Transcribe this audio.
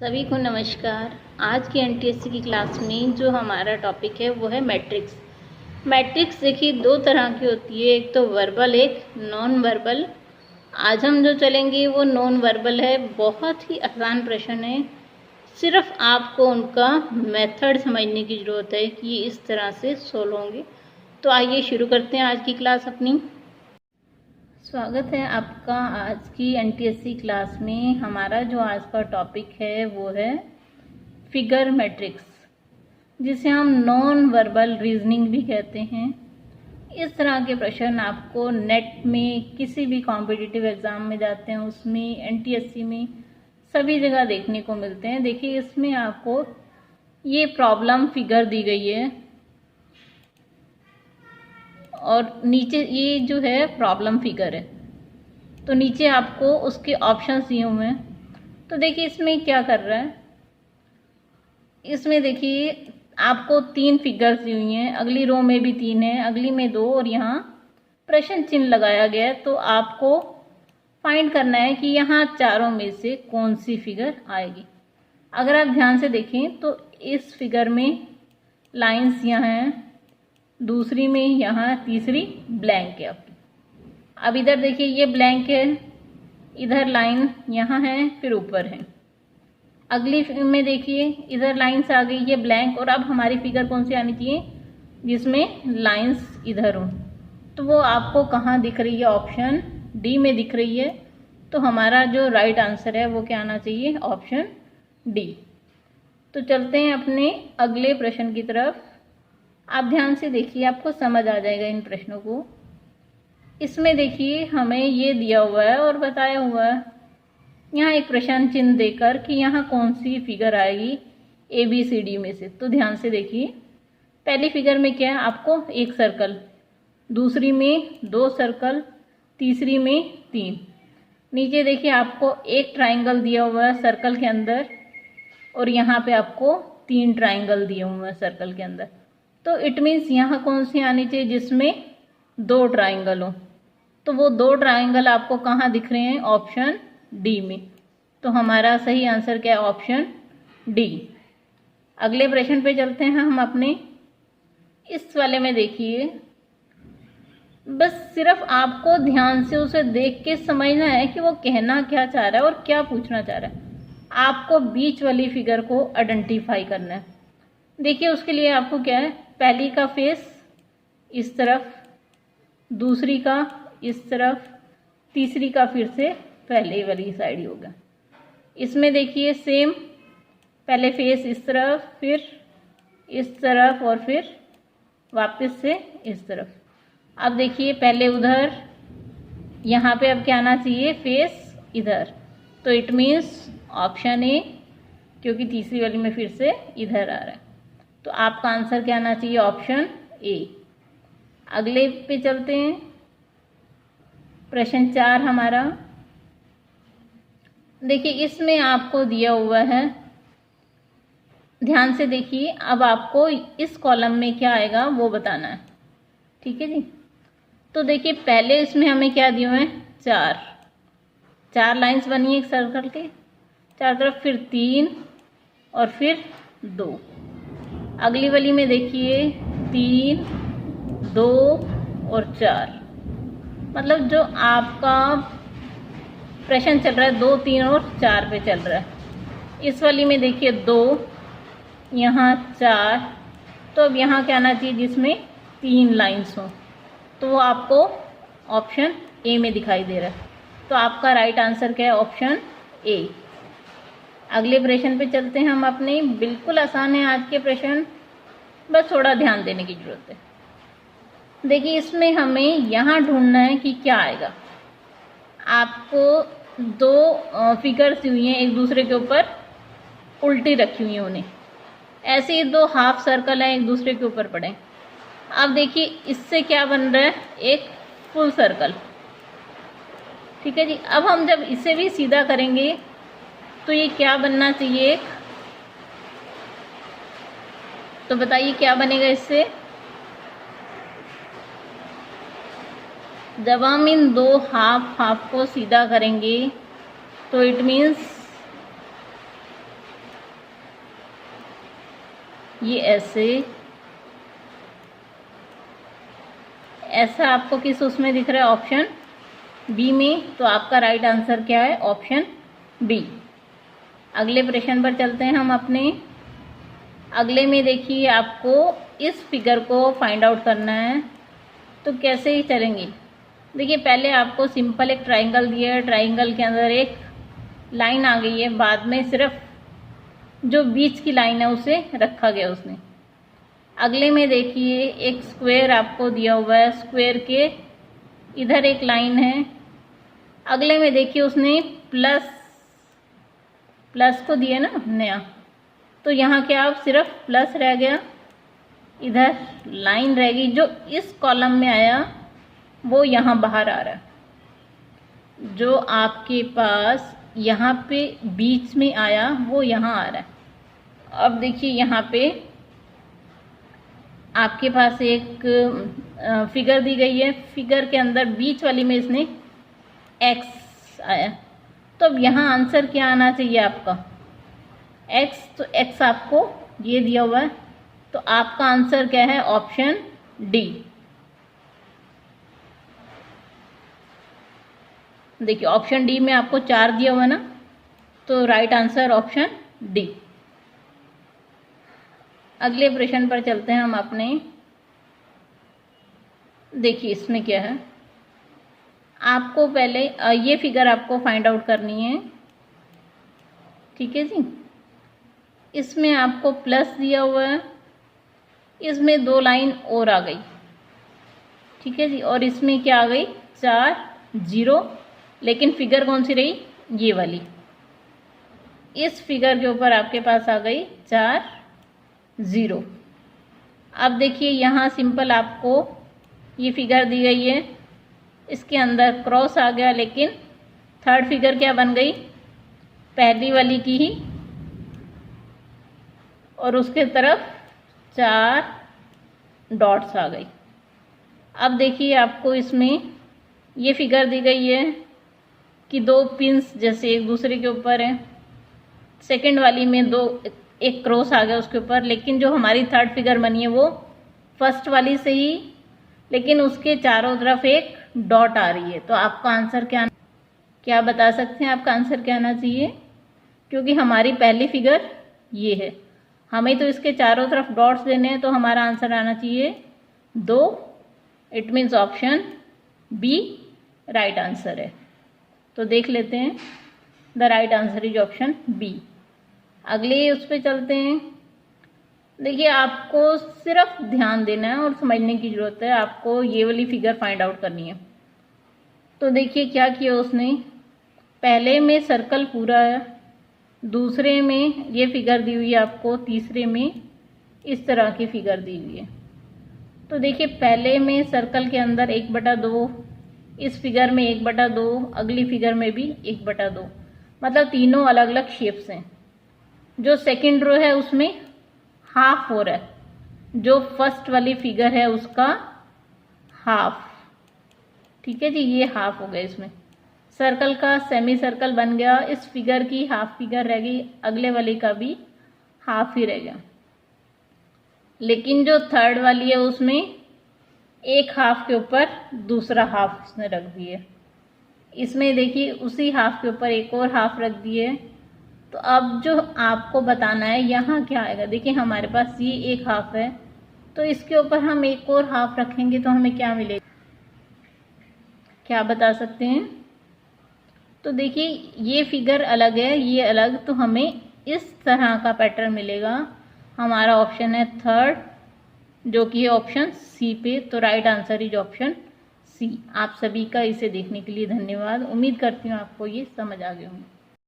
सभी को नमस्कार। आज की एनटीएससी की क्लास में जो हमारा टॉपिक है वो है मैट्रिक्स। मैट्रिक्स देखिए दो तरह की होती है, एक तो वर्बल, एक नॉन वर्बल। आज हम जो चलेंगे वो नॉन वर्बल है। बहुत ही आसान प्रश्न है, सिर्फ आपको उनका मेथड समझने की ज़रूरत है कि ये इस तरह से सोल्व होंगे। तो आइए शुरू करते हैं आज की क्लास अपनी। स्वागत है आपका आज की एनटीएससी क्लास में। हमारा जो आज का टॉपिक है वो है फिगर मैट्रिक्स, जिसे हम नॉन वर्बल रीजनिंग भी कहते हैं। इस तरह के प्रश्न आपको नेट में किसी भी कॉम्पिटिटिव एग्ज़ाम में जाते हैं उसमें, एनटीएससी में, सभी जगह देखने को मिलते हैं। देखिए इसमें आपको ये प्रॉब्लम फिगर दी गई है और नीचे ये जो है प्रॉब्लम फिगर है, तो नीचे आपको उसके ऑप्शंस दिए हुए हैं। तो देखिए इसमें क्या कर रहा है, इसमें देखिए आपको 3 फिगर्स दी हुई हैं, अगली रो में भी 3 है, अगली में 2 और यहाँ प्रश्न चिन्ह लगाया गया है। तो आपको फाइंड करना है कि यहाँ चारों में से कौन सी फिगर आएगी। अगर आप ध्यान से देखें तो इस फिगर में लाइंस यहाँ हैं, दूसरी में यहाँ, तीसरी ब्लैंक है आपकी। अब इधर देखिए ये ब्लैंक है, इधर लाइन यहाँ है, फिर ऊपर है। अगली में देखिए इधर लाइंस आ गई, ये ब्लैंक, और अब हमारी फिगर कौन सी आनी चाहिए जिसमें लाइंस इधर हो। तो वो आपको कहाँ दिख रही है, ऑप्शन डी में दिख रही है। तो हमारा जो राइट आंसर है वो क्या आना चाहिए, ऑप्शन डी। तो चलते हैं अपने अगले प्रश्न की तरफ। आप ध्यान से देखिए, आपको समझ आ जाएगा इन प्रश्नों को। इसमें देखिए हमें ये दिया हुआ है और बताया हुआ है यहाँ एक प्रश्न चिन्ह देकर कि यहाँ कौन सी फिगर आएगी ए बी सी डी में से। तो ध्यान से देखिए, पहली फिगर में क्या है, आपको एक सर्कल, दूसरी में 2 सर्कल, तीसरी में 3। नीचे देखिए आपको एक ट्राइंगल दिया हुआ है सर्कल के अंदर, और यहाँ पे आपको 3 ट्राइंगल दिए हुए हैं सर्कल के अंदर। तो इट मीन्स यहाँ कौन सी आनी चाहिए जिसमें 2 ट्राइंगल हो। तो वो 2 ट्राइंगल आपको कहाँ दिख रहे हैं, ऑप्शन डी में। तो हमारा सही आंसर क्या है, ऑप्शन डी। अगले प्रश्न पे चलते हैं हम अपने। इस वाले में देखिए, बस सिर्फ आपको ध्यान से उसे देख के समझना है कि वो कहना क्या चाह रहा है और क्या पूछना चाह रहा है। आपको बीच वाली फिगर को आइडेंटिफाई करना है। देखिए उसके लिए आपको क्या है, पहली का फेस इस तरफ, दूसरी का इस तरफ, तीसरी का फिर से पहले वाली साइड होगा। इसमें देखिए सेम, पहले फेस इस तरफ, फिर इस तरफ, और फिर वापस से इस तरफ। अब देखिए पहले उधर, यहाँ पे अब क्या आना चाहिए, फेस इधर। तो इट मीन्स ऑप्शन ए, क्योंकि तीसरी वाली में फिर से इधर आ रहा है। तो आपका आंसर क्या आना चाहिए, ऑप्शन ए। अगले पे चलते हैं, प्रश्न 4 हमारा। देखिए इसमें आपको दिया हुआ है, ध्यान से देखिए, अब आपको इस कॉलम में क्या आएगा वो बताना है, ठीक है जी। तो देखिए पहले इसमें हमें क्या दिए हुए हैं, 4 लाइंस बनी है एक सर्कल के चारों तरफ, फिर 3 और फिर 2। अगली वाली में देखिए 3, 2 और 4। मतलब जो आपका प्रश्न चल रहा है 2, 3 और 4 पे चल रहा है। इस वाली में देखिए 2, यहाँ 4। तो अब यहाँ क्या आना चाहिए जिसमें 3 लाइंस हों, तो वो आपको ऑप्शन ए में दिखाई दे रहा है। तो आपका राइट आंसर क्या है, ऑप्शन ए। अगले प्रश्न पे चलते हैं हम अपने। बिल्कुल आसान है आज के प्रश्न, बस थोड़ा ध्यान देने की जरूरत है। देखिए इसमें हमें यहाँ ढूंढना है कि क्या आएगा। आपको 2 फिगर्स हुई हैं एक दूसरे के ऊपर उल्टी रखी हुई हैं, उन्हें ऐसे ही 2 हाफ सर्कल हैं एक दूसरे के ऊपर पड़े। अब देखिए इससे क्या बन रहा है, एक फुल सर्कल, ठीक है जी। अब हम जब इसे भी सीधा करेंगे तो ये क्या बनना चाहिए, तो बताइए क्या बनेगा इससे। जब हम इन 2 हाफ को सीधा करेंगे तो इट मीन्स ये ऐसा आपको किस उसमें दिख रहा है, ऑप्शन बी में। तो आपका राइट आंसर क्या है, ऑप्शन बी। अगले प्रश्न पर चलते हैं हम अपने। अगले में देखिए आपको इस फिगर को फाइंड आउट करना है। तो कैसे ही चलेंगे, देखिए पहले आपको सिंपल एक ट्राइंगल दिया है, ट्राइंगल के अंदर एक लाइन आ गई है, बाद में सिर्फ जो बीच की लाइन है उसे रखा गया उसने। अगले में देखिए एक स्क्वायर आपको दिया हुआ है, स्क्वायर के इधर एक लाइन है। अगले में देखिए उसने प्लस को दिया ना नया, तो यहाँ क्या आप सिर्फ प्लस रह गया, इधर लाइन रह गई। जो इस कॉलम में आया वो यहाँ बाहर आ रहा है, जो आपके पास यहाँ पे बीच में आया वो यहाँ आ रहा है। अब देखिए यहाँ पे आपके पास एक फिगर दी गई है, फिगर के अंदर बीच वाली में इसने एक्स आया, तो अब यहाँ आंसर क्या आना चाहिए आपका, एक्स। तो एक्स आपको ये दिया हुआ है, तो आपका आंसर क्या है, ऑप्शन डी। देखिए ऑप्शन डी में आपको 4 दिया हुआ ना, तो राइट आंसर ऑप्शन डी। अगले प्रश्न पर चलते हैं हम अपने। देखिए इसमें क्या है, आपको पहले ये फिगर आपको फाइंड आउट करनी है, ठीक है जी। इसमें आपको प्लस दिया हुआ है, इसमें 2 लाइन और आ गई, ठीक है जी। और इसमें क्या आ गई, 4 0, लेकिन फिगर कौन सी रही, ये वाली। इस फिगर के ऊपर आपके पास आ गई 4 0। अब देखिए यहाँ सिंपल आपको ये फिगर दी गई है, इसके अंदर क्रॉस आ गया, लेकिन थर्ड फिगर क्या बन गई, पहली वाली की ही, और उसके तरफ 4 डॉट्स आ गई। अब देखिए आपको इसमें ये फिगर दी गई है कि 2 पिंस जैसे एक दूसरे के ऊपर है, सेकंड वाली में एक क्रॉस आ गया उसके ऊपर, लेकिन जो हमारी थर्ड फिगर बनी है वो फर्स्ट वाली से ही, लेकिन उसके चारों तरफ एक डॉट आ रही है। तो आपका आंसर क्या बता सकते हैं, आपका आंसर क्या आना चाहिए, क्योंकि हमारी पहली फिगर ये है, हमें तो इसके चारों तरफ डॉट्स देने हैं, तो हमारा आंसर आना चाहिए 2। It means option B right answer है। तो देख लेते हैं, the right answer is option B. अगले उस पर चलते हैं। देखिए आपको सिर्फ ध्यान देना है और समझने की ज़रूरत है, आपको ये वाली फिगर फाइंड आउट करनी है। तो देखिए क्या किया उसने, पहले में सर्कल पूरा है, दूसरे में ये फिगर दी हुई है आपको, तीसरे में इस तरह की फिगर दी हुई है। तो देखिए पहले में सर्कल के अंदर 1/2, इस फिगर में 1/2, अगली फिगर में भी 1/2, मतलब तीनों अलग अलग शेप्स हैं। जो सेकंड रो है उसमें हाफ हो रहा है, जो फर्स्ट वाली फिगर है उसका हाफ, ठीक है जी, ये हाफ हो गया। इसमें सर्कल का सेमी सर्कल बन गया, इस फिगर की हाफ फिगर रह गई, अगले वाली का भी हाफ ही रह गया। लेकिन जो थर्ड वाली है उसमें एक हाफ के ऊपर दूसरा हाफ उसने रख दिए, इसमें देखिए उसी हाफ के ऊपर एक और हाफ रख दिए। तो अब जो आपको बताना है यहाँ क्या आएगा, देखिए हमारे पास ये एक हाफ है, तो इसके ऊपर हम एक और हाफ रखेंगे तो हमें क्या मिलेगा, क्या बता सकते हैं। तो देखिए ये फिगर अलग है, ये अलग, तो हमें इस तरह का पैटर्न मिलेगा। हमारा ऑप्शन है थर्ड, जो कि है ऑप्शन सी पे। तो right answer is option C. आप सभी का इसे देखने के लिए धन्यवाद। उम्मीद करती हूँ आपको ये समझ आ गए होंगे।